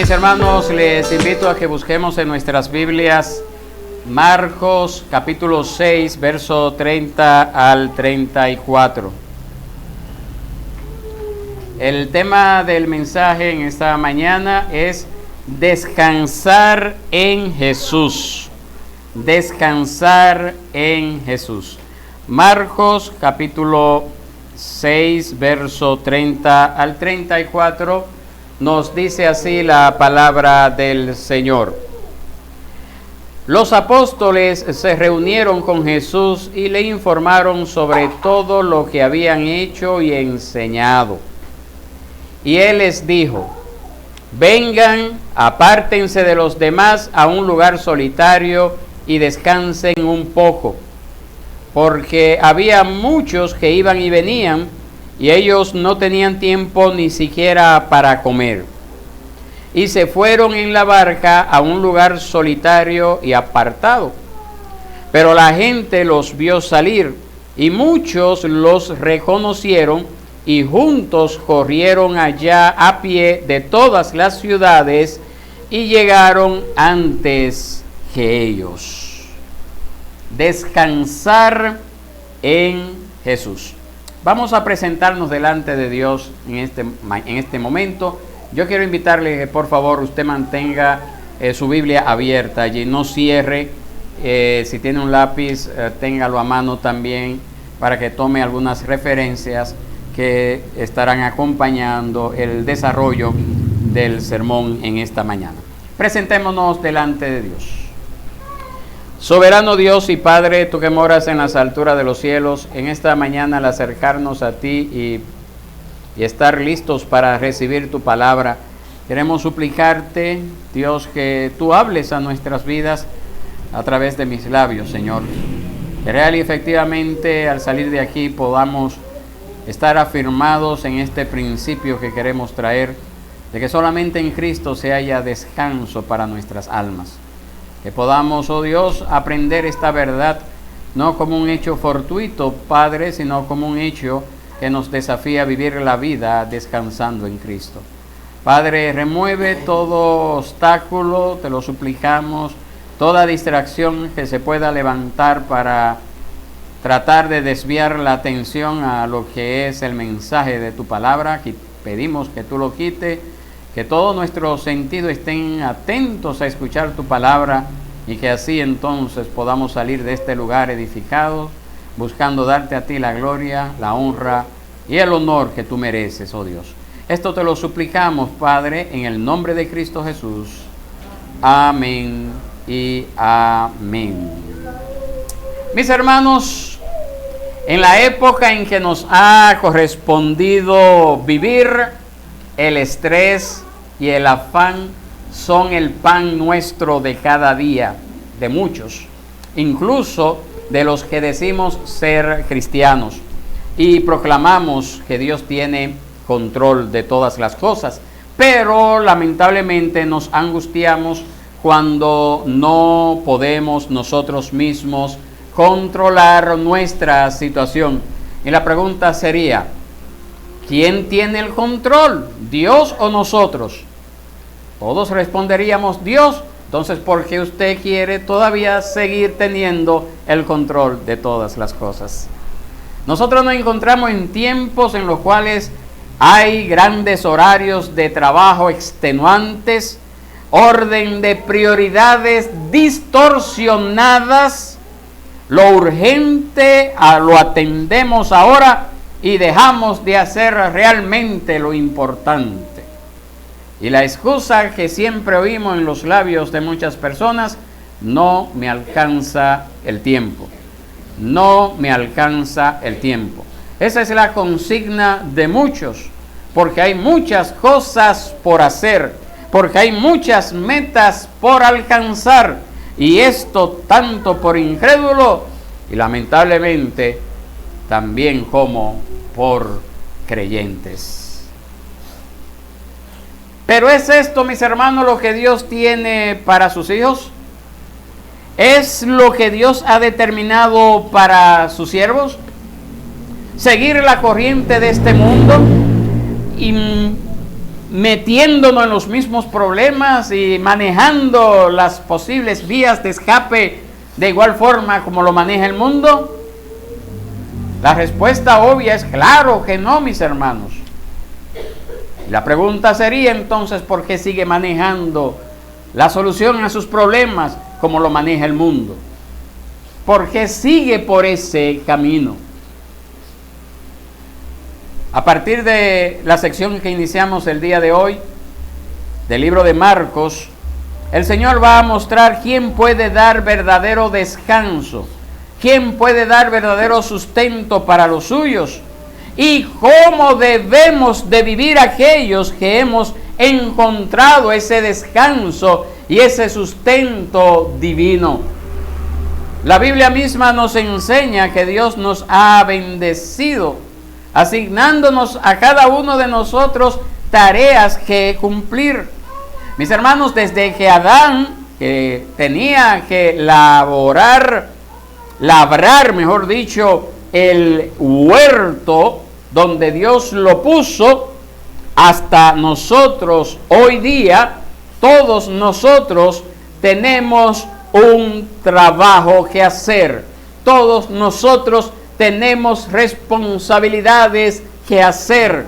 Mis hermanos, les invito a que busquemos en nuestras Biblias Marcos capítulo 6, verso 30 al 34. El tema del mensaje en esta mañana es descansar en Jesús. Descansar en Jesús. Marcos capítulo 6, verso 30 al 34. Nos dice así la palabra del Señor. Los apóstoles se reunieron con Jesús y le informaron sobre todo lo que habían hecho y enseñado. Y él les dijo: vengan, apártense de los demás a un lugar solitario y descansen un poco, porque había muchos que iban y venían, y ellos no tenían tiempo ni siquiera para comer. Y se fueron en la barca a un lugar solitario y apartado. Pero la gente los vio salir, y muchos los reconocieron, y juntos corrieron allá a pie de todas las ciudades, y llegaron antes que ellos. Descansar en Jesús. Vamos a presentarnos delante de Dios en este momento. Yo quiero invitarle que por favor usted mantenga su Biblia abierta allí, no cierre. Si tiene un lápiz, téngalo a mano también para que tome algunas referencias que estarán acompañando el desarrollo del sermón en esta mañana. Presentémonos delante de Dios. Soberano Dios y Padre, tú que moras en las alturas de los cielos, en esta mañana al acercarnos a ti y estar listos para recibir tu palabra, queremos suplicarte, Dios, que tú hables a nuestras vidas a través de mis labios, Señor. Que real y efectivamente al salir de aquí podamos estar afirmados en este principio que queremos traer, de que solamente en Cristo se haya descanso para nuestras almas. Que podamos, oh Dios, aprender esta verdad no como un hecho fortuito, Padre, sino como un hecho que nos desafía a vivir la vida descansando en Cristo. Padre, remueve todo obstáculo, te lo suplicamos, toda distracción que se pueda levantar para tratar de desviar la atención a lo que es el mensaje de tu palabra. Pedimos que tú lo quites, que todos nuestros sentidos estén atentos a escuchar tu palabra y que así entonces podamos salir de este lugar edificados, buscando darte a ti la gloria, la honra y el honor que tú mereces, oh Dios. Esto te lo suplicamos, Padre, en el nombre de Cristo Jesús. Amén y amén. Mis hermanos, en la época en que nos ha correspondido vivir, el estrés y el afán son el pan nuestro de cada día, de muchos, incluso de los que decimos ser cristianos y proclamamos que Dios tiene control de todas las cosas, pero lamentablemente nos angustiamos cuando no podemos nosotros mismos controlar nuestra situación. Y la pregunta sería: ¿quién tiene el control? ¿Dios o nosotros? Todos responderíamos Dios. Entonces, ¿por qué usted quiere todavía seguir teniendo el control de todas las cosas? Nosotros nos encontramos en tiempos en los cuales hay grandes horarios de trabajo extenuantes, orden de prioridades distorsionadas. Lo urgente lo atendemos ahora y dejamos de hacer realmente lo importante. Y la excusa que siempre oímos en los labios de muchas personas: no me alcanza el tiempo. No me alcanza el tiempo. Esa es la consigna de muchos, porque hay muchas cosas por hacer, porque hay muchas metas por alcanzar, y esto tanto por incrédulo y lamentablemente también como por creyentes. Pero ¿es esto, mis hermanos, lo que Dios tiene para sus hijos? ¿Es lo que Dios ha determinado para sus siervos? ¿Seguir la corriente de este mundo y metiéndonos en los mismos problemas y manejando las posibles vías de escape de igual forma como lo maneja el mundo? La respuesta obvia es claro que no, mis hermanos. La pregunta sería entonces, ¿por qué sigue manejando la solución a sus problemas como lo maneja el mundo? ¿Por qué sigue por ese camino? A partir de la sección que iniciamos el día de hoy, del libro de Marcos, el Señor va a mostrar quién puede dar verdadero descanso, quién puede dar verdadero sustento para los suyos y cómo debemos de vivir aquellos que hemos encontrado ese descanso y ese sustento divino. La Biblia misma nos enseña que Dios nos ha bendecido, asignándonos a cada uno de nosotros tareas que cumplir. Mis hermanos, desde que Adán, que tenía que labrar, mejor dicho, el huerto donde Dios lo puso, hasta nosotros hoy día, todos nosotros tenemos un trabajo que hacer. Todos nosotros tenemos responsabilidades que hacer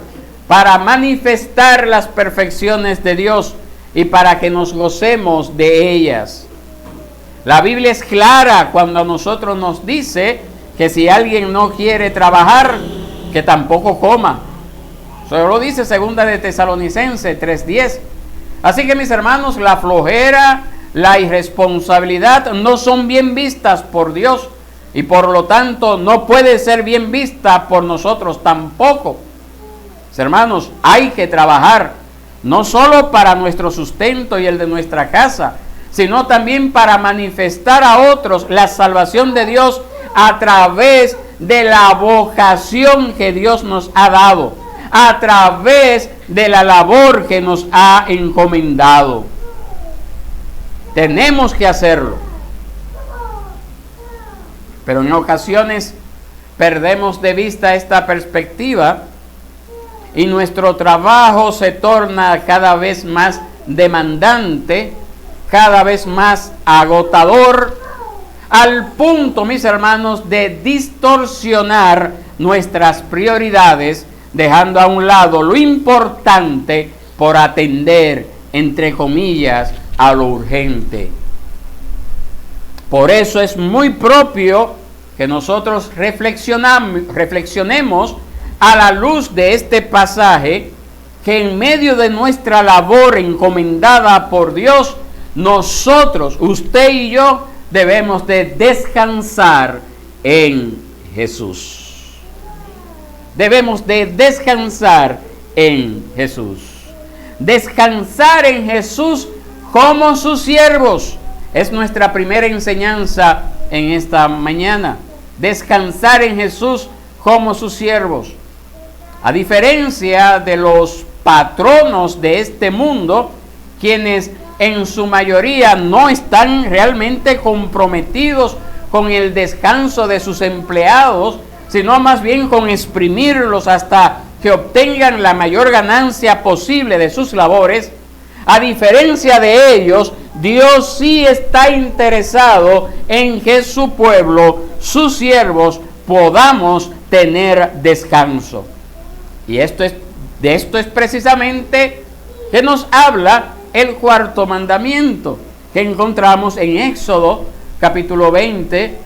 para manifestar las perfecciones de Dios y para que nos gocemos de ellas. La Biblia es clara cuando a nosotros nos dice que si alguien no quiere trabajar, que tampoco coma. Eso lo dice 2 de Tesalonicenses 3:10. Así que, mis hermanos, la flojera, la irresponsabilidad no son bien vistas por Dios y por lo tanto no puede ser bien vista por nosotros tampoco. Mis hermanos, hay que trabajar, no solo para nuestro sustento y el de nuestra casa, sino también para manifestar a otros la salvación de Dios a través de la vocación que Dios nos ha dado, a través de la labor que nos ha encomendado. Tenemos que hacerlo. Pero en ocasiones perdemos de vista esta perspectiva y nuestro trabajo se torna cada vez más demandante, cada vez más agotador, al punto, mis hermanos, de distorsionar nuestras prioridades, dejando a un lado lo importante por atender, entre comillas, a lo urgente. Por eso es muy propio que nosotros reflexionemos a la luz de este pasaje, que en medio de nuestra labor encomendada por Dios, nosotros, usted y yo, debemos de descansar en Jesús. Debemos de descansar en Jesús. Descansar en Jesús como sus siervos. Es nuestra primera enseñanza en esta mañana. Descansar en Jesús como sus siervos. A diferencia de los patronos de este mundo, quienes en su mayoría no están realmente comprometidos con el descanso de sus empleados, sino más bien con exprimirlos hasta que obtengan la mayor ganancia posible de sus labores. A diferencia de ellos, Dios sí está interesado en que su pueblo, sus siervos, podamos tener descanso. Y de esto es precisamente que nos habla el cuarto mandamiento que encontramos en Éxodo capítulo 20,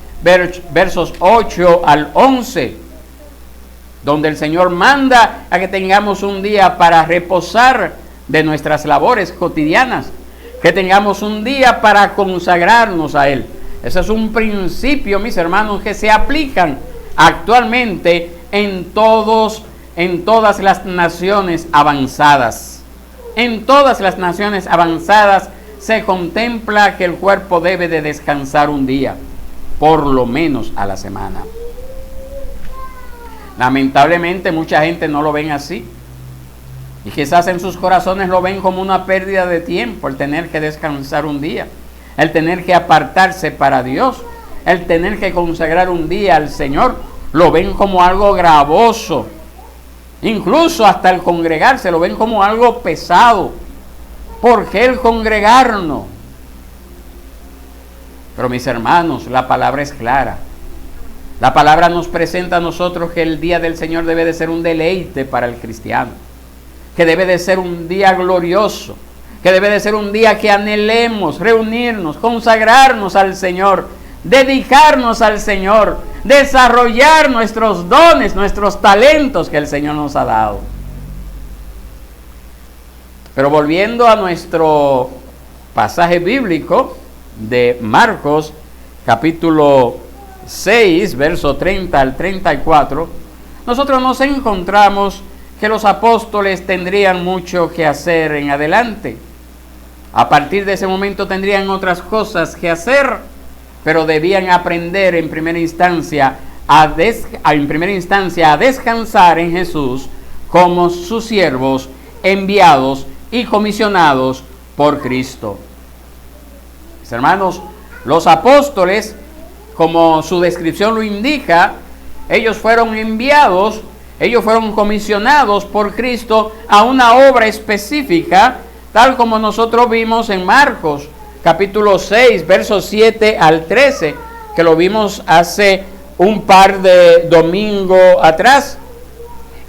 versos 8 al 11, donde el Señor manda a que tengamos un día para reposar de nuestras labores cotidianas, que tengamos un día para consagrarnos a Él. Ese es un principio, mis hermanos, que se aplican actualmente en todas las naciones avanzadas. En todas las naciones avanzadas se contempla que el cuerpo debe de descansar un día, por lo menos a la semana. Lamentablemente mucha gente no lo ven así. Y quizás en sus corazones lo ven como una pérdida de tiempo, el tener que descansar un día, el tener que apartarse para Dios, el tener que consagrar un día al Señor. Lo ven como algo gravoso. Incluso hasta el congregarse lo ven como algo pesado. ¿Por qué el congregarnos? Pero mis hermanos, la palabra es clara. La palabra nos presenta a nosotros que el día del Señor debe de ser un deleite para el cristiano, que debe de ser un día glorioso, que debe de ser un día que anhelemos reunirnos, consagrarnos al Señor, dedicarnos al Señor, desarrollar nuestros dones, nuestros talentos que el Señor nos ha dado. Pero volviendo a nuestro pasaje bíblico de Marcos, capítulo 6, verso 30 al 34, nosotros nos encontramos que los apóstoles tendrían mucho que hacer en adelante. A partir de ese momento tendrían otras cosas que hacer, pero debían aprender en primera instancia a descansar en Jesús como sus siervos enviados y comisionados por Cristo. Mis hermanos, los apóstoles, como su descripción lo indica, ellos fueron enviados, ellos fueron comisionados por Cristo a una obra específica, tal como nosotros vimos en Marcos, capítulo 6, versos 7 al 13, que lo vimos hace un par de domingos atrás.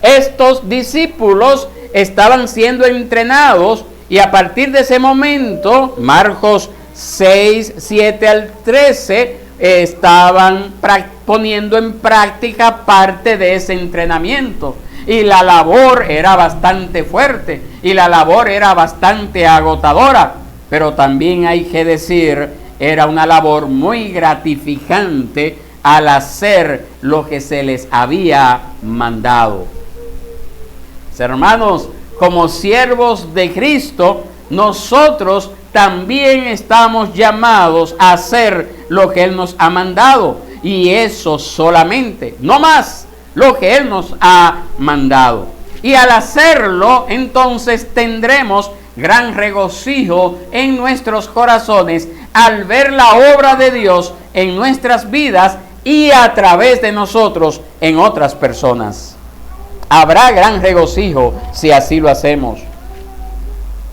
Estos discípulos estaban siendo entrenados y a partir de ese momento, Marcos 6, 7 al 13, estaban poniendo en práctica parte de ese entrenamiento. Y la labor era bastante fuerte y la labor era bastante agotadora, pero también hay que decir, era una labor muy gratificante al hacer lo que se les había mandado. Hermanos, como siervos de Cristo, nosotros también estamos llamados a hacer lo que Él nos ha mandado, y eso solamente, no más, lo que Él nos ha mandado. Y al hacerlo, entonces tendremos gran regocijo en nuestros corazones al ver la obra de Dios en nuestras vidas y a través de nosotros en otras personas. Habrá gran regocijo si así lo hacemos.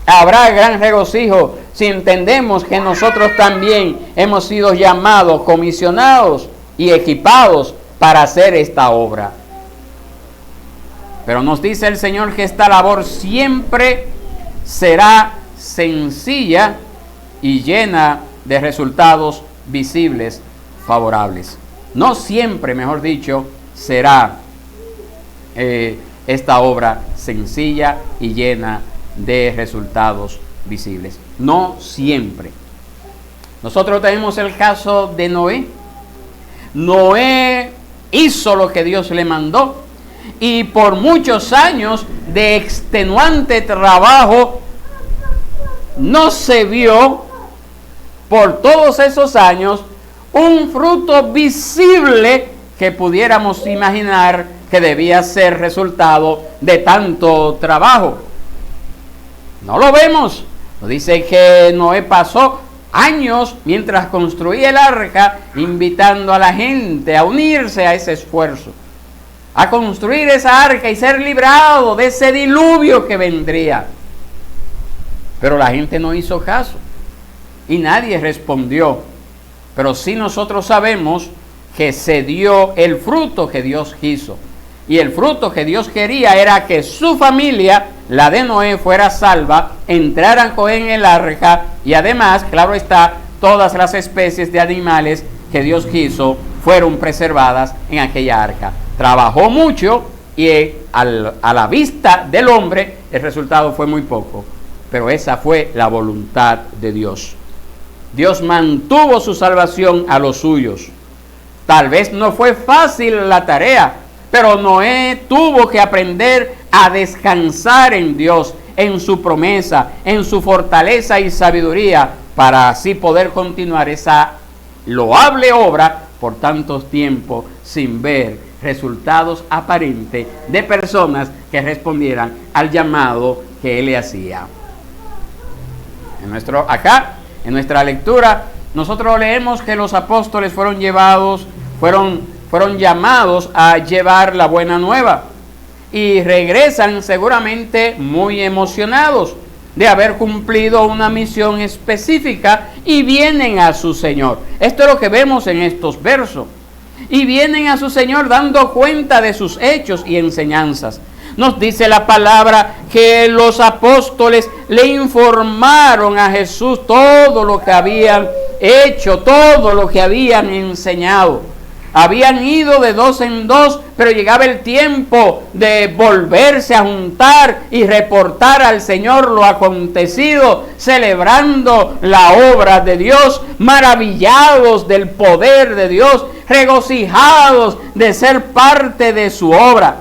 Habrá gran regocijo si entendemos que nosotros también hemos sido llamados, comisionados y equipados para hacer esta obra. Pero nos dice el Señor que esta labor siempre será sencilla y llena de resultados visibles, favorables. No siempre, mejor dicho, será esta obra sencilla y llena de resultados visibles. No siempre. Nosotros tenemos el caso de Noé. Noé hizo lo que Dios le mandó y por muchos años de extenuante trabajo no se vio por todos esos años un fruto visible que pudiéramos imaginar que debía ser resultado de tanto trabajo. No lo vemos. Dice que Noé pasó años mientras construía el arca, invitando a la gente a unirse a ese esfuerzo, a construir esa arca y ser librado de ese diluvio que vendría. Pero la gente no hizo caso y nadie respondió. Pero sí nosotros sabemos que se dio el fruto que Dios quiso. Y el fruto que Dios quería era que su familia, la de Noé, fuera salva, entraran en el arca y además, claro está, todas las especies de animales que Dios quiso fueron preservadas en aquella arca. Trabajó mucho y a la vista del hombre el resultado fue muy poco, pero esa fue la voluntad de Dios. Dios mantuvo su salvación a los suyos. Tal vez no fue fácil la tarea, pero Noé tuvo que aprender a descansar en Dios, en su promesa, en su fortaleza y sabiduría, para así poder continuar esa loable obra por tantos tiempos sin ver resultados aparentes de personas que respondieran al llamado que Él le hacía. En nuestra lectura, nosotros leemos que los apóstoles fueron llamados a llevar la buena nueva. y regresan seguramente muy emocionados de haber cumplido una misión específica y vienen a su Señor. Esto es lo que vemos en estos versos. Y vienen a su Señor dando cuenta de sus hechos y enseñanzas. Nos dice la palabra que los apóstoles le informaron a Jesús todo lo que habían hecho, todo lo que habían enseñado. Habían ido de dos en dos, pero llegaba el tiempo de volverse a juntar y reportar al Señor lo acontecido, celebrando la obra de Dios, maravillados del poder de Dios, regocijados de ser parte de su obra.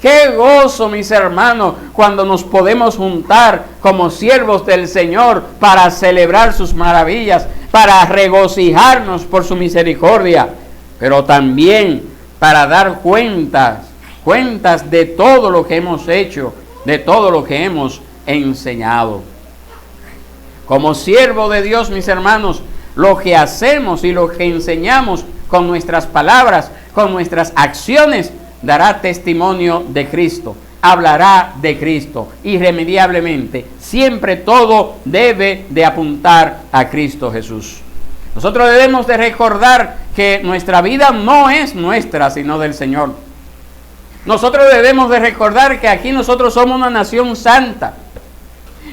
Qué gozo, mis hermanos, cuando nos podemos juntar como siervos del Señor para celebrar sus maravillas, para regocijarnos por su misericordia, pero también para dar cuentas de todo lo que hemos hecho, de todo lo que hemos enseñado. Como siervo de Dios, mis hermanos, lo que hacemos y lo que enseñamos con nuestras palabras, con nuestras acciones, dará testimonio de Cristo, hablará de Cristo, irremediablemente. Siempre todo debe de apuntar a Cristo Jesús. Nosotros debemos de recordar que nuestra vida no es nuestra, sino del Señor. Nosotros debemos de recordar que aquí nosotros somos una nación santa,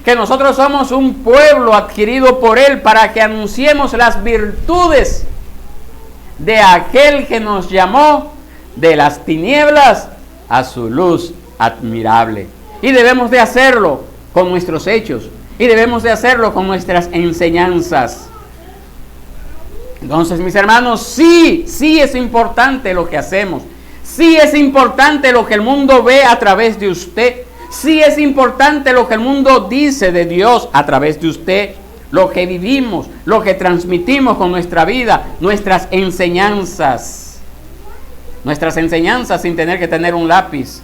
que nosotros somos un pueblo adquirido por Él para que anunciemos las virtudes de aquel que nos llamó de las tinieblas a su luz admirable. Y debemos de hacerlo con nuestros hechos, y debemos de hacerlo con nuestras enseñanzas. Entonces, mis hermanos, sí es importante lo que hacemos. Sí es importante lo que el mundo ve a través de usted. Sí es importante lo que el mundo dice de Dios a través de usted. Lo que vivimos, lo que transmitimos con nuestra vida, nuestras enseñanzas. Nuestras enseñanzas sin tener que tener un lápiz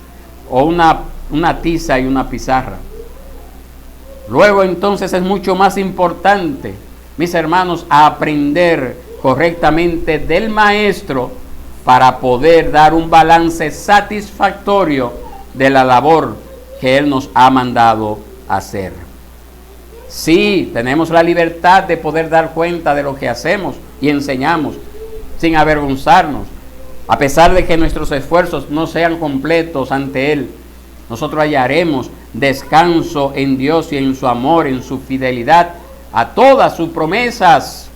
o una tiza y una pizarra. Luego entonces es mucho más importante, mis hermanos, aprender correctamente del maestro para poder dar un balance satisfactorio de la labor que él nos ha mandado hacer. Sí, tenemos la libertad de poder dar cuenta de lo que hacemos y enseñamos sin avergonzarnos. A pesar de que nuestros esfuerzos no sean completos ante Él, nosotros hallaremos descanso en Dios y en su amor, en su fidelidad a todas sus promesas.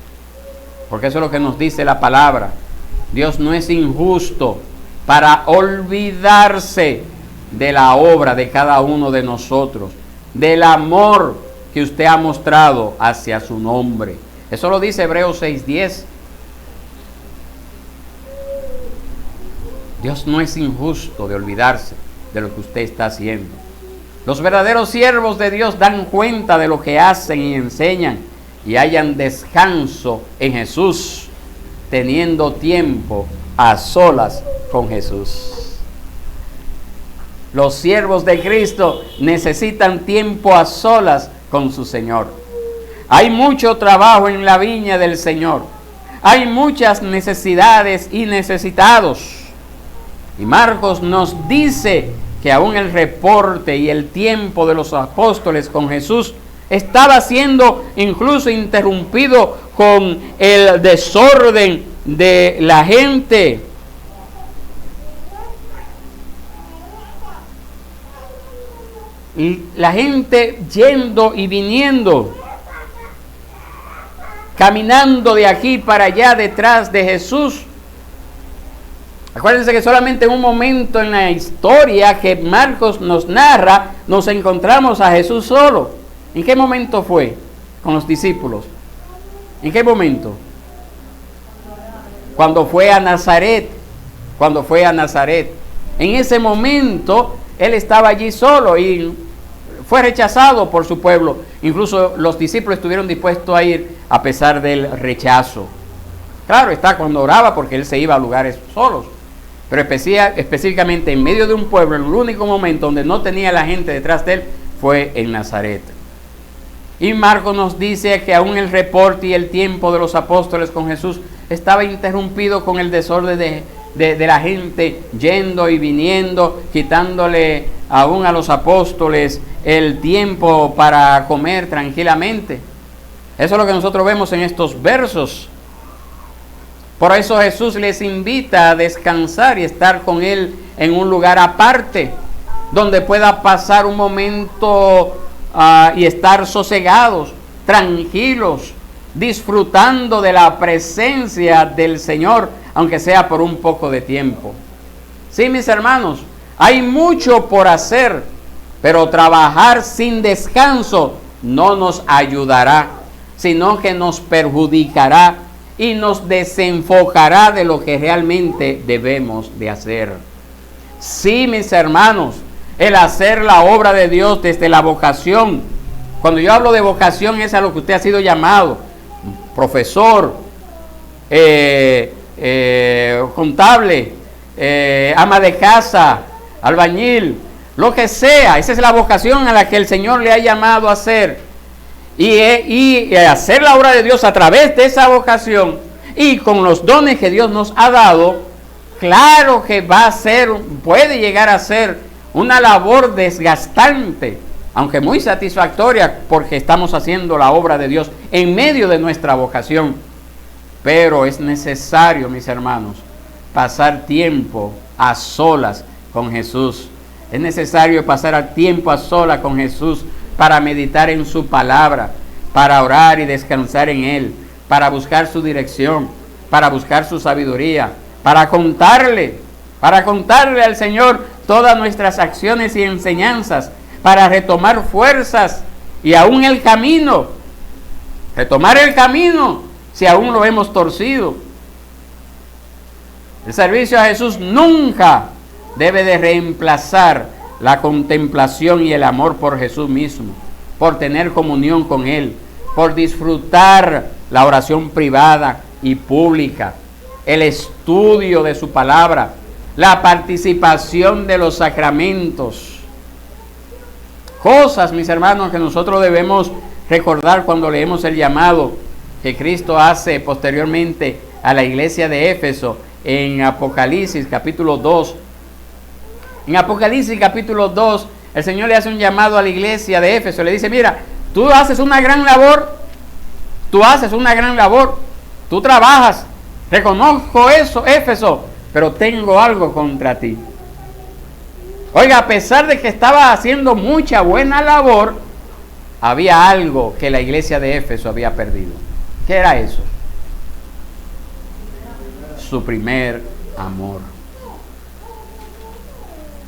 Porque eso es lo que nos dice la palabra. Dios no es injusto para olvidarse de la obra de cada uno de nosotros, del amor que usted ha mostrado hacia su nombre. Eso lo dice Hebreos 6:10. Dios no es injusto de olvidarse de lo que usted está haciendo. Los verdaderos siervos de Dios dan cuenta de lo que hacen y enseñan y hallan descanso en Jesús, teniendo tiempo a solas con Jesús. Los siervos de Cristo necesitan tiempo a solas con su Señor. Hay mucho trabajo en la viña del Señor. Hay muchas necesidades y necesitados. Y Marcos nos dice que aún el reporte y el tiempo de los apóstoles con Jesús estaba siendo incluso interrumpido con el desorden de la gente. Y la gente yendo y viniendo, caminando de aquí para allá detrás de Jesús. Acuérdense que solamente en un momento en la historia que Marcos nos narra, nos encontramos a Jesús solo. ¿En qué momento fue con los discípulos? ¿En qué momento? Cuando fue a Nazaret. En ese momento, Él estaba allí solo y fue rechazado por su pueblo. Incluso los discípulos estuvieron dispuestos a ir a pesar del rechazo. Claro está, cuando oraba, porque Él se iba a lugares solos. Pero específicamente en medio de un pueblo, el único momento donde no tenía la gente detrás de Él fue en Nazaret. Y Marcos nos dice que aún el reporte y el tiempo de los apóstoles con Jesús estaba interrumpido con el desorden de la gente yendo y viniendo, quitándole aún a los apóstoles el tiempo para comer tranquilamente. Eso es lo que nosotros vemos en estos versos. Por eso Jesús les invita a descansar y estar con Él en un lugar aparte, donde pueda pasar un momento y estar sosegados, tranquilos, disfrutando de la presencia del Señor, aunque sea por un poco de tiempo. Sí, mis hermanos, hay mucho por hacer, pero trabajar sin descanso no nos ayudará, sino que nos perjudicará y nos desenfocará de lo que realmente debemos de hacer. Sí, mis hermanos, el hacer la obra de Dios desde la vocación. Cuando yo hablo de vocación es a lo que usted ha sido llamado: profesor, contable, ama de casa, albañil, lo que sea. Esa es la vocación a la que el Señor le ha llamado a hacer. Y hacer la obra de Dios a través de esa vocación y con los dones que Dios nos ha dado, claro que puede llegar a ser una labor desgastante, aunque muy satisfactoria, porque estamos haciendo la obra de Dios en medio de nuestra vocación. Pero es necesario, mis hermanos, pasar tiempo a solas con Jesús. Es necesario pasar tiempo a solas con Jesús para meditar en su palabra, para orar y descansar en Él, para buscar su dirección, para buscar su sabiduría, para contarle al Señor todas nuestras acciones y enseñanzas, para retomar fuerzas y aún el camino, retomar el camino si aún lo hemos torcido. El servicio a Jesús nunca debe de reemplazar la contemplación y el amor por Jesús mismo, por tener comunión con Él, por disfrutar la oración privada y pública, el estudio de su palabra, la participación de los sacramentos. Cosas, mis hermanos, que nosotros debemos recordar cuando leemos el llamado que Cristo hace posteriormente a la iglesia de Éfeso en Apocalipsis capítulo 2. En Apocalipsis capítulo 2, el Señor le hace un llamado a la iglesia de Éfeso. Le dice: mira, tú haces una gran labor, tú trabajas, reconozco eso, Éfeso, pero tengo algo contra ti. Oiga, a pesar de que estaba haciendo mucha buena labor, había algo que la iglesia de Éfeso había perdido. ¿Qué era eso? Su primer amor.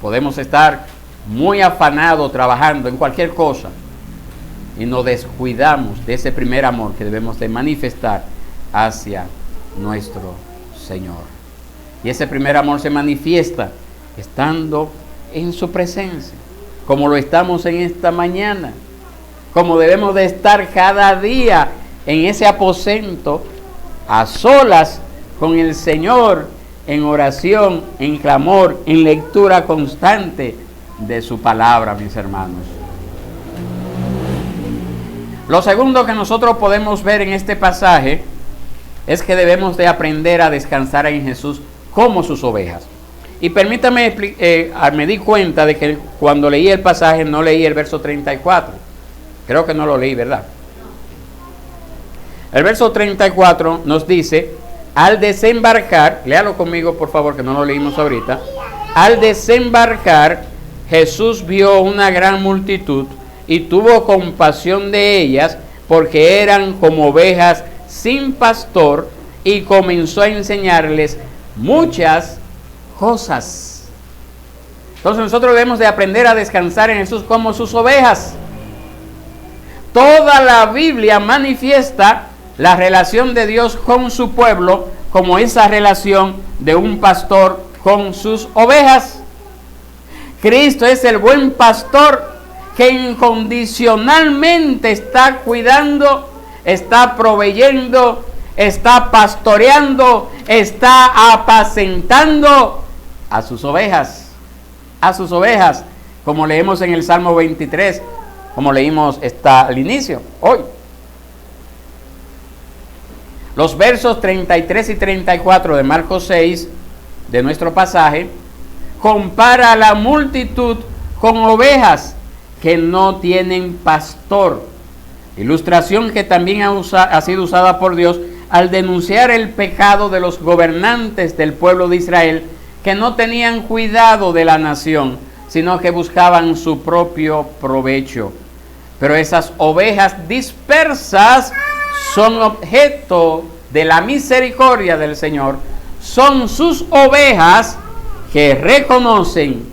Podemos estar muy afanados trabajando en cualquier cosa y nos descuidamos de ese primer amor que debemos de manifestar hacia nuestro Señor. Y ese primer amor se manifiesta estando en su presencia, como lo estamos en esta mañana, como debemos de estar cada día en ese aposento a solas con el Señor, en oración, en clamor, en lectura constante de su palabra, mis hermanos. Lo segundo que nosotros podemos ver en este pasaje es que debemos de aprender a descansar en Jesús como sus ovejas. Y permítame, me di cuenta de que cuando leí el pasaje no leí el verso 34. Creo que no lo leí, ¿verdad? El verso 34 nos dice: al desembarcar, léalo conmigo por favor, que no lo leímos ahorita. Al desembarcar, Jesús vio una gran multitud y tuvo compasión de ellas, porque eran como ovejas sin pastor, y comenzó a enseñarles muchas cosas. Entonces nosotros debemos de aprender a descansar en Jesús como sus ovejas. Toda la Biblia manifiesta la relación de Dios con su pueblo como esa relación de un pastor con sus ovejas. Cristo es el buen pastor que incondicionalmente está cuidando, está proveyendo, está pastoreando, está apacentando a sus ovejas, como leemos en el Salmo 23, como leímos al inicio, hoy. Los versos 33 y 34 de Marcos 6 de nuestro pasaje, compara a la multitud con ovejas que no tienen pastor. Ilustración que también ha sido usada por Dios al denunciar el pecado de los gobernantes del pueblo de Israel, que no tenían cuidado de la nación, sino que buscaban su propio provecho. Pero esas ovejas dispersas son objeto de la misericordia del Señor. Son sus ovejas que reconocen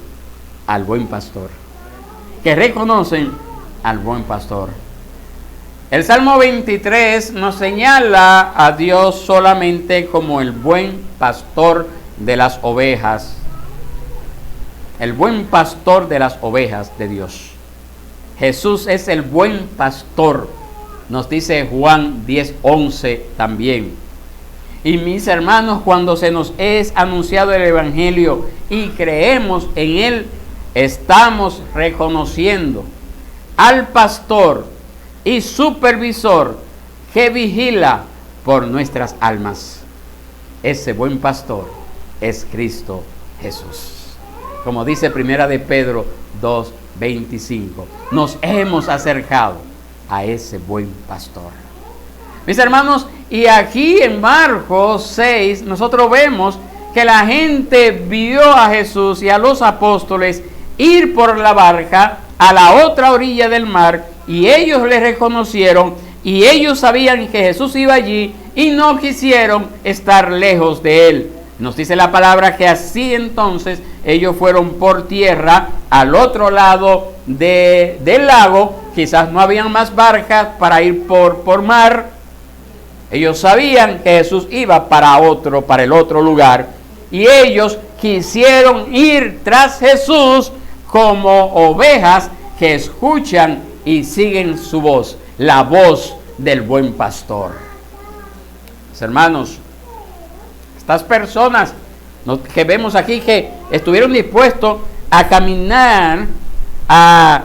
al buen pastor. Que reconocen al buen pastor. El Salmo 23 nos señala a Dios solamente como el buen pastor de las ovejas. El buen pastor de las ovejas de Dios. Jesús es el buen pastor, nos dice Juan 10:11 también. Y mis hermanos, cuando se nos es anunciado el Evangelio y creemos en él, estamos reconociendo al pastor y supervisor que vigila por nuestras almas. Ese buen pastor es Cristo Jesús. Como dice Primera de Pedro 2:25, nos hemos acercado a ese buen pastor. Mis hermanos, y aquí en Marcos 6 nosotros vemos que la gente vio a Jesús y a los apóstoles ir por la barca a la otra orilla del mar, y ellos le reconocieron, y ellos sabían que Jesús iba allí y no quisieron estar lejos de él. Nos dice la palabra que así entonces ellos fueron por tierra al otro lado del lago. Quizás no habían más barcas para ir por mar. Ellos sabían que Jesús iba para el otro lugar, y ellos quisieron ir tras Jesús como ovejas que escuchan y siguen su voz, la voz del buen pastor. Mis hermanos, estas personas que vemos aquí que estuvieron dispuestos a caminar, a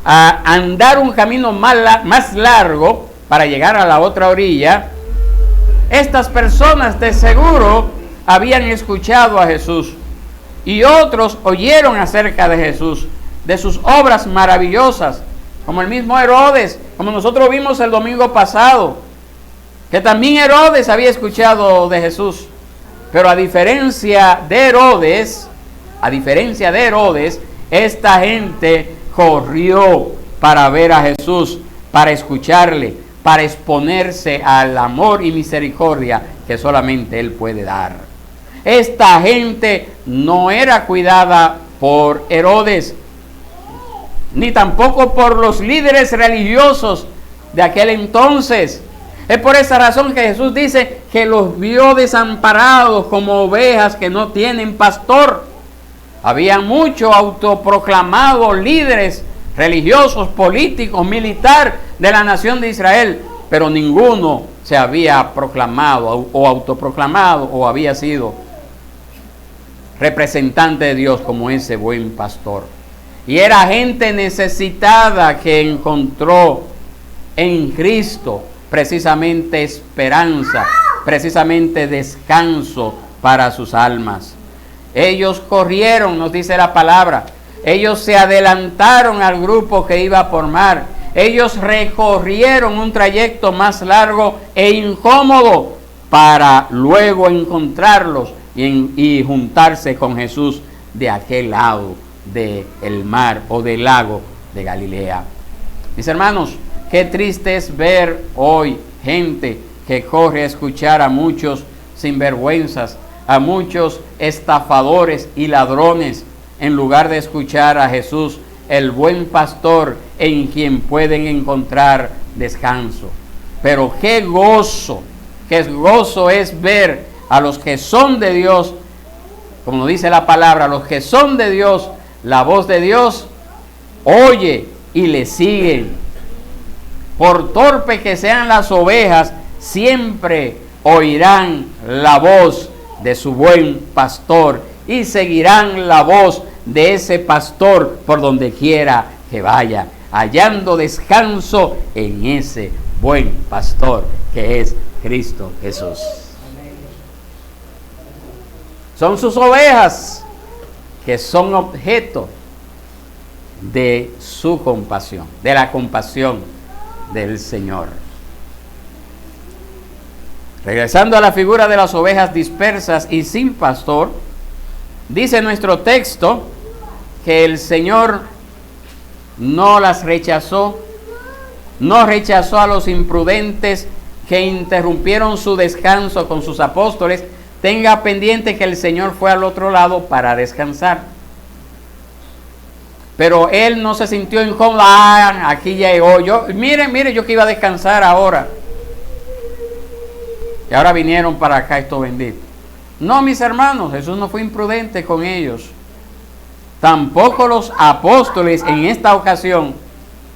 andar un camino más largo para llegar a la otra orilla, estas personas de seguro habían escuchado a Jesús, y otros oyeron acerca de Jesús, de sus obras maravillosas, como el mismo Herodes, como nosotros vimos el domingo pasado, que también Herodes había escuchado de Jesús. Pero a diferencia de Herodes, esta gente corrió para ver a Jesús, para escucharle, para exponerse al amor y misericordia que solamente Él puede dar. Esta gente no era cuidada por Herodes, ni tampoco por los líderes religiosos de aquel entonces. Es por esa razón que Jesús dice que los vio desamparados como ovejas que no tienen pastor. Había muchos autoproclamados líderes religiosos, políticos, militares de la nación de Israel, pero ninguno se había proclamado o autoproclamado o había sido representante de Dios como ese buen pastor. Y era gente necesitada que encontró en Cristo precisamente esperanza, precisamente descanso para sus almas. Ellos corrieron, nos dice la palabra, ellos se adelantaron al grupo que iba por mar, ellos recorrieron un trayecto más largo e incómodo para luego encontrarlos y juntarse con Jesús de aquel lado del mar o del lago de Galilea. Mis hermanos, qué triste es ver hoy gente que corre a escuchar a muchos sinvergüenzas, a muchos estafadores y ladrones, en lugar de escuchar a Jesús, el buen pastor, en quien pueden encontrar descanso. Pero qué gozo es ver a los que son de Dios, como dice la palabra, los que son de Dios, la voz de Dios oye y le siguen. Por torpe que sean las ovejas, siempre oirán la voz de su buen pastor y seguirán la voz de ese pastor por donde quiera que vaya, hallando descanso en ese buen pastor que es Cristo Jesús. Son sus ovejas que son objeto de su compasión, de la compasión del Señor. Regresando a la figura de las ovejas dispersas y sin pastor, dice nuestro texto que el Señor no las rechazó, no rechazó a los imprudentes que interrumpieron su descanso con sus apóstoles. Tenga pendiente que el Señor fue al otro lado para descansar. Pero Él no se sintió incómodo. Aquí llegó yo. Mire, yo que iba a descansar ahora. Y ahora vinieron para acá estos benditos. No, mis hermanos, Jesús no fue imprudente con ellos. Tampoco los apóstoles en esta ocasión,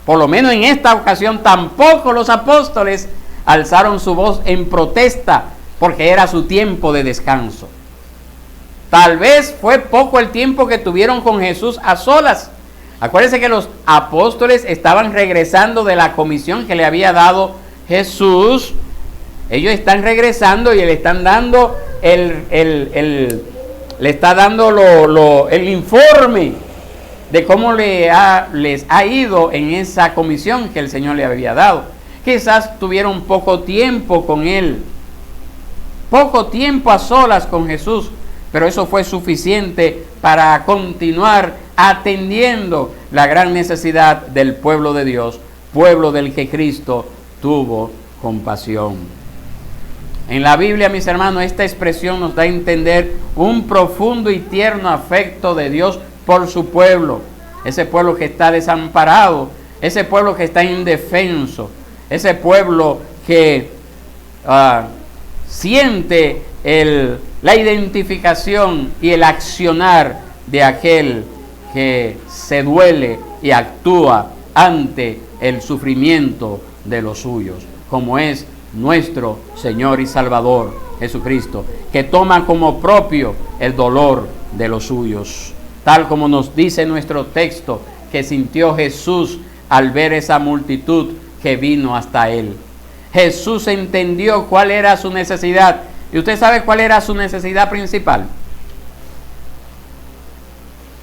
por lo menos en esta ocasión, tampoco los apóstoles alzaron su voz en protesta porque era su tiempo de descanso. Tal vez fue poco el tiempo que tuvieron con Jesús a solas. Acuérdense que los apóstoles estaban regresando de la comisión que le había dado Jesús. Ellos están regresando y le están dando el informe de cómo les ha ido en esa comisión que el Señor le había dado. Quizás tuvieron poco tiempo con Él, poco tiempo a solas con Jesús, pero eso fue suficiente para continuar atendiendo la gran necesidad del pueblo de Dios, pueblo del que Cristo tuvo compasión. En la Biblia, mis hermanos, esta expresión nos da a entender un profundo y tierno afecto de Dios por su pueblo, ese pueblo que está desamparado, ese pueblo que está indefenso, ese pueblo que siente la identificación y el accionar de aquel que se duele y actúa ante el sufrimiento de los suyos, como es nuestro Señor y Salvador Jesucristo, que toma como propio el dolor de los suyos, tal como nos dice nuestro texto que sintió Jesús al ver esa multitud que vino hasta Él. Jesús entendió cuál era su necesidad. ¿Y usted sabe cuál era su necesidad principal?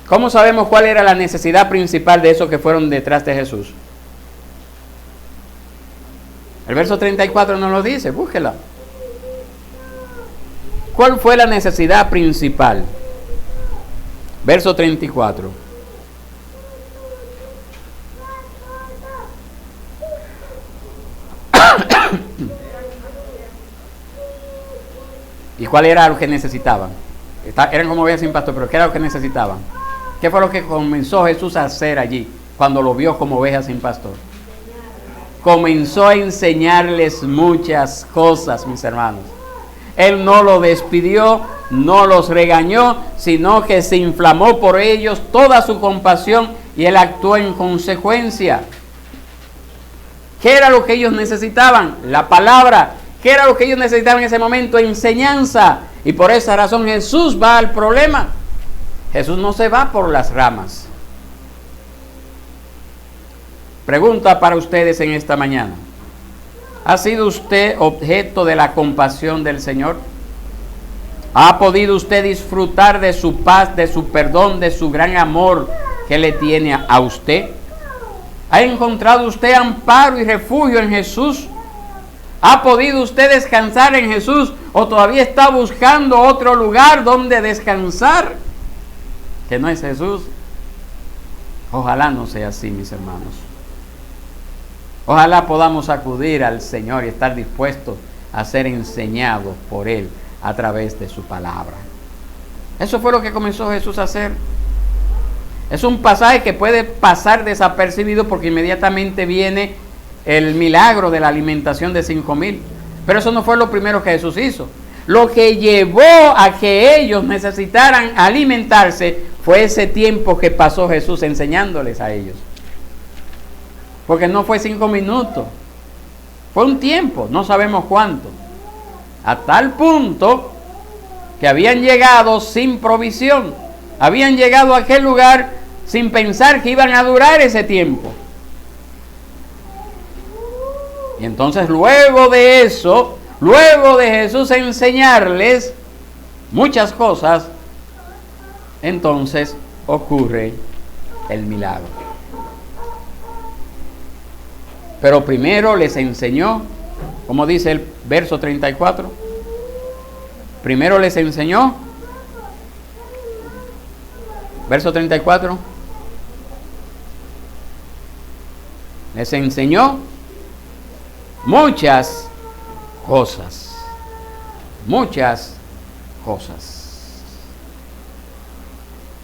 ¿Cómo sabemos cuál era la necesidad principal de esos que fueron detrás de Jesús? El verso 34 nos lo dice, búsquela. ¿Cuál fue la necesidad principal? Verso 34. ¿Y cuál era lo que necesitaban? Eran como ovejas sin pastor, pero ¿qué era lo que necesitaban? ¿Qué fue lo que comenzó Jesús a hacer allí cuando lo vio como ovejas sin pastor? Comenzó a enseñarles muchas cosas, mis hermanos. Él no lo despidió, no los regañó, sino que se inflamó por ellos toda su compasión y Él actuó en consecuencia. ¿Qué era lo que ellos necesitaban? La palabra. ¿Qué era lo que ellos necesitaban en ese momento? Enseñanza. Y por esa razón Jesús va al problema. Jesús no se va por las ramas. Pregunta para ustedes en esta mañana. ¿Ha sido usted objeto de la compasión del Señor? ¿Ha podido usted disfrutar de su paz, de su perdón, de su gran amor que le tiene a usted? ¿Ha encontrado usted amparo y refugio en Jesús? ¿Ha podido usted descansar en Jesús o todavía está buscando otro lugar donde descansar que no es Jesús? Ojalá no sea así, mis hermanos. Ojalá podamos acudir al Señor y estar dispuestos a ser enseñados por Él a través de su palabra. Eso fue lo que comenzó Jesús a hacer. Es un pasaje que puede pasar desapercibido porque inmediatamente viene el milagro de la alimentación de 5,000. Pero eso no fue lo primero que Jesús hizo. Lo que llevó a que ellos necesitaran alimentarse fue ese tiempo que pasó Jesús enseñándoles a ellos. Porque no fue 5 minutos, fue un tiempo, no sabemos cuánto. A tal punto que habían llegado sin provisión, habían llegado a aquel lugar sin pensar que iban a durar ese tiempo. Y entonces luego de eso, luego de Jesús enseñarles muchas cosas, entonces ocurre el milagro. Pero primero les enseñó, como dice el verso 34, primero les enseñó, verso 34, les enseñó muchas cosas, muchas cosas.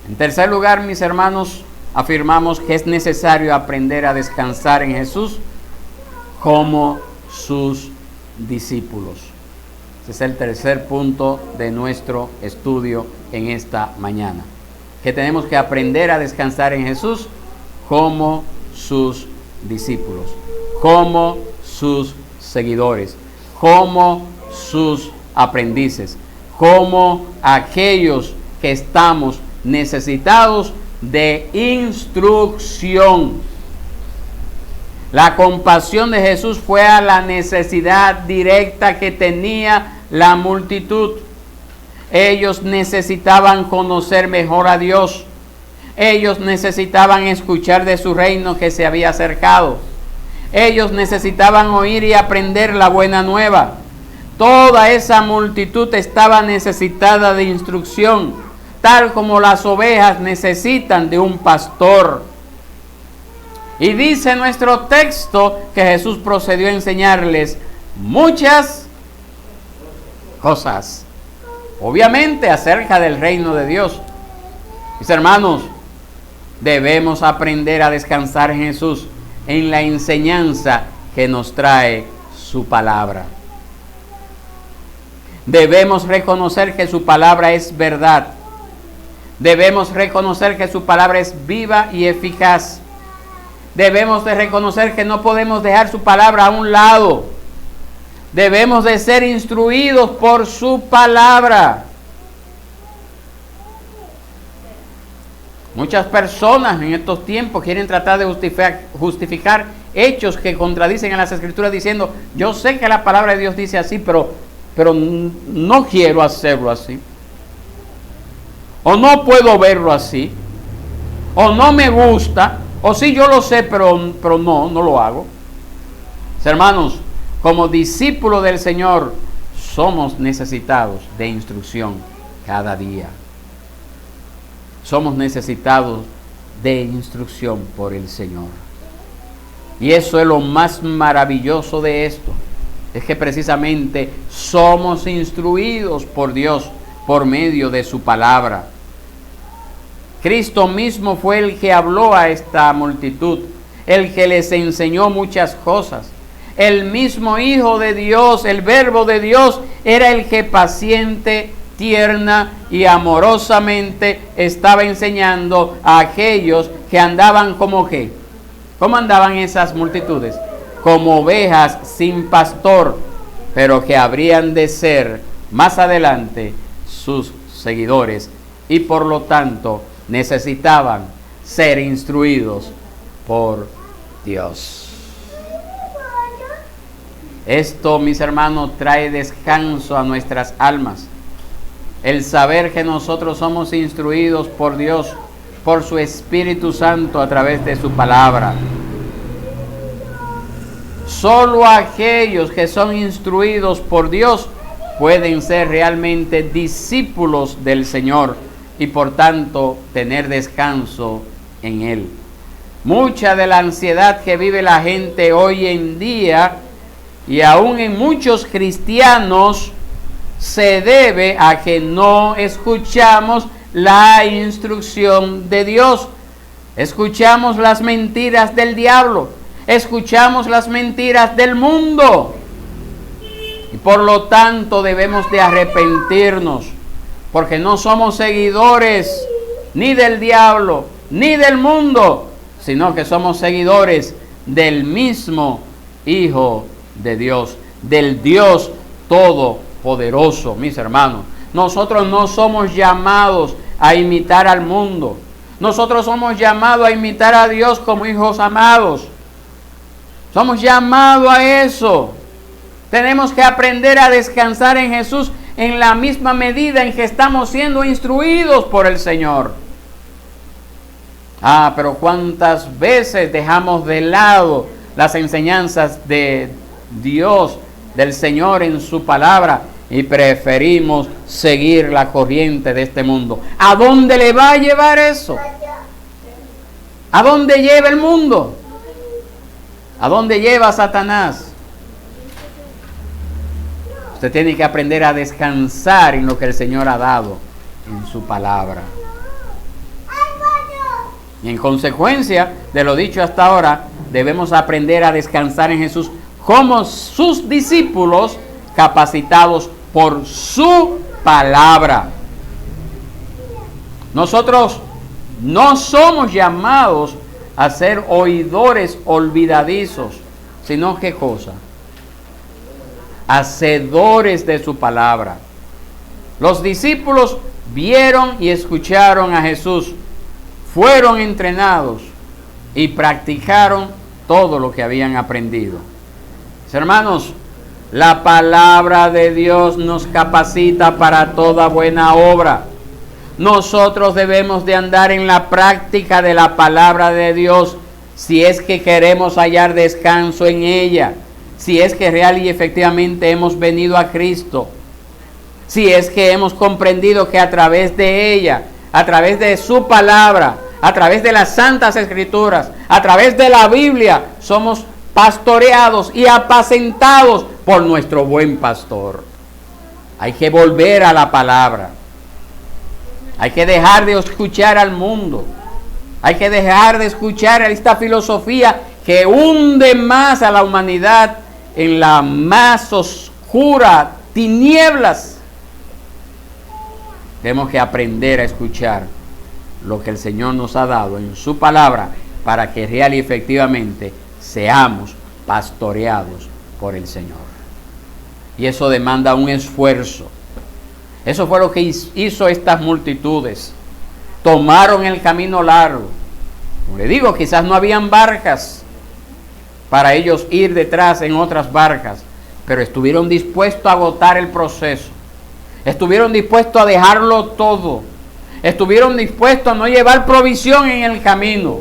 En tercer lugar, mis hermanos, afirmamos que es necesario aprender a descansar en Jesús como sus discípulos. Ese es el tercer punto de nuestro estudio en esta mañana. Que tenemos que aprender a descansar en Jesús como sus discípulos, como sus seguidores, como sus aprendices, como aquellos que estamos necesitados de instrucción. La compasión de Jesús fue a la necesidad directa que tenía la multitud. Ellos necesitaban conocer mejor a Dios. Ellos necesitaban escuchar de su reino que se había acercado. Ellos necesitaban oír y aprender la buena nueva. Toda esa multitud estaba necesitada de instrucción, tal como las ovejas necesitan de un pastor. Y dice nuestro texto que Jesús procedió a enseñarles muchas cosas, obviamente acerca del reino de Dios. Mis hermanos, debemos aprender a descansar en Jesús, en la enseñanza que nos trae su palabra. Debemos reconocer que su palabra es verdad. Debemos reconocer que su palabra es viva y eficaz. Debemos de reconocer que no podemos dejar su palabra a un lado. Debemos de ser instruidos por su palabra. Muchas personas en estos tiempos quieren tratar de justificar hechos que contradicen a las Escrituras diciendo, yo sé que la palabra de Dios dice así, pero no quiero hacerlo así. O no puedo verlo así. O no me gusta. O sí, yo lo sé, pero no lo hago. Hermanos, como discípulos del Señor, somos necesitados de instrucción cada día. Somos necesitados de instrucción por el Señor. Y eso es lo más maravilloso de esto. Es que precisamente somos instruidos por Dios por medio de su palabra. Cristo mismo fue el que habló a esta multitud, el que les enseñó muchas cosas. El mismo Hijo de Dios, el Verbo de Dios, era el que paciente, tierna y amorosamente estaba enseñando a aquellos que andaban como ¿qué? ¿Cómo andaban esas multitudes? Como ovejas sin pastor, pero que habrían de ser más adelante sus seguidores y por lo tanto necesitaban ser instruidos por Dios. Esto, mis hermanos, trae descanso a nuestras almas. El saber que nosotros somos instruidos por Dios, por su Espíritu Santo a través de su palabra. Solo aquellos que son instruidos por Dios pueden ser realmente discípulos del Señor y por tanto tener descanso en Él. Mucha de la ansiedad que vive la gente hoy en día y aún en muchos cristianos se debe a que no escuchamos la instrucción de Dios. Escuchamos las mentiras del diablo, escuchamos las mentiras del mundo y por lo tanto debemos de arrepentirnos, porque no somos seguidores ni del diablo ni del mundo, sino que somos seguidores del mismo Hijo de Dios, del Dios Todopoderoso. Mis hermanos, nosotros no somos llamados a imitar al mundo. Nosotros somos llamados a imitar a Dios como hijos amados. Somos llamados a eso. Tenemos que aprender a descansar en Jesús en la misma medida en que estamos siendo instruidos por el Señor. Pero cuántas veces dejamos de lado las enseñanzas de Dios, del Señor en su palabra, y preferimos seguir la corriente de este mundo. ¿A dónde le va a llevar eso? ¿A dónde lleva el mundo? ¿A dónde lleva Satanás? Usted tiene que aprender a descansar en lo que el Señor ha dado en su palabra. Y en consecuencia de lo dicho hasta ahora, debemos aprender a descansar en Jesús como sus discípulos capacitados por su palabra. Nosotros no somos llamados a ser oidores olvidadizos, sino ¿qué cosa? Hacedores de su palabra. Los discípulos vieron y escucharon a Jesús, fueron entrenados y practicaron todo lo que habían aprendido. Hermanos, la palabra de Dios nos capacita para toda buena obra. Nosotros debemos de andar en la práctica de la palabra de Dios si es que queremos hallar descanso en ella, si es que real y efectivamente hemos venido a Cristo, si es que hemos comprendido que a través de ella, a través de su palabra, a través de las santas escrituras, a través de la Biblia, somos pastoreados y apacentados por nuestro buen pastor. Hay que volver a la palabra. Hay que dejar de escuchar al mundo. Hay que dejar de escuchar esta filosofía que hunde más a la humanidad en la más oscura tinieblas. Tenemos que aprender a escuchar lo que el Señor nos ha dado en su palabra para que real y efectivamente seamos pastoreados por el Señor. Y eso demanda un esfuerzo. Eso fue lo que hizo estas multitudes. Tomaron el camino largo. Como le digo, quizás no habían barcas para ellos ir detrás en otras barcas, pero estuvieron dispuestos a agotar el proceso. Estuvieron dispuestos a dejarlo todo. Estuvieron dispuestos a no llevar provisión en el camino.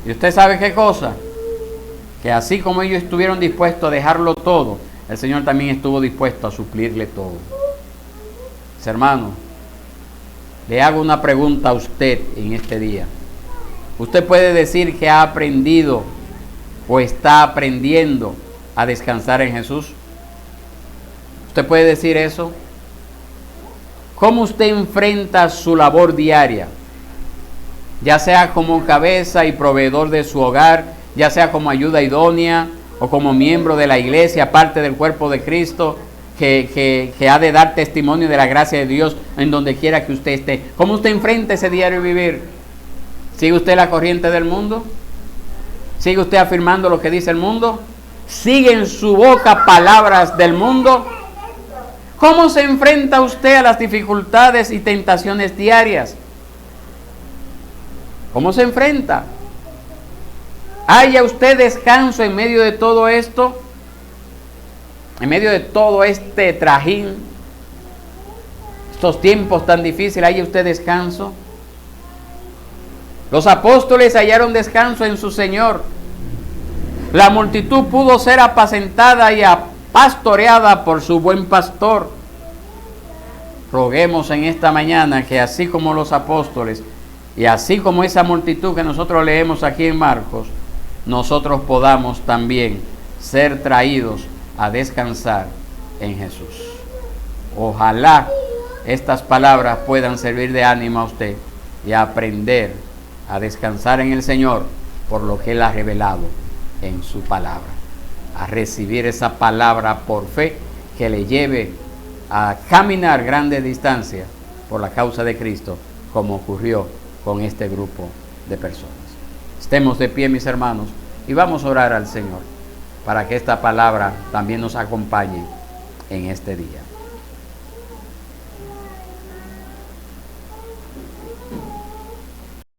¿Y usted sabe qué cosa? Que así como ellos estuvieron dispuestos a dejarlo todo, el Señor también estuvo dispuesto a suplirle todo. Hermano, le hago una pregunta a usted en este día. ¿Usted puede decir que ha aprendido o está aprendiendo a descansar en Jesús? ¿Usted puede decir eso? ¿Cómo usted enfrenta su labor diaria? Ya sea como cabeza y proveedor de su hogar, ya sea como ayuda idónea o como miembro de la iglesia, parte del cuerpo de Cristo, que ha de dar testimonio de la gracia de Dios en donde quiera que usted esté. ¿Cómo usted enfrenta ese diario vivir? ¿Sigue usted la corriente del mundo? ¿Sigue usted afirmando lo que dice el mundo? ¿Sigue en su boca palabras del mundo? ¿Cómo se enfrenta usted a las dificultades y tentaciones diarias? ¿Cómo se enfrenta? ¿Haya usted descanso en medio de todo esto? En medio de todo este trajín, estos tiempos tan difíciles, ¿haya usted descanso? Los apóstoles hallaron descanso en su Señor. La multitud pudo ser apacentada y pastoreada por su buen pastor. Roguemos en esta mañana que así como los apóstoles y así como esa multitud que nosotros leemos aquí en Marcos, nosotros podamos también ser traídos a descansar en Jesús. Ojalá estas palabras puedan servir de ánimo a usted y a aprender a descansar en el Señor por lo que Él ha revelado en su palabra. A recibir esa palabra por fe que le lleve a caminar grandes distancias por la causa de Cristo, como ocurrió con este grupo de personas. Estemos de pie, mis hermanos, y vamos a orar al Señor para que esta palabra también nos acompañe en este día.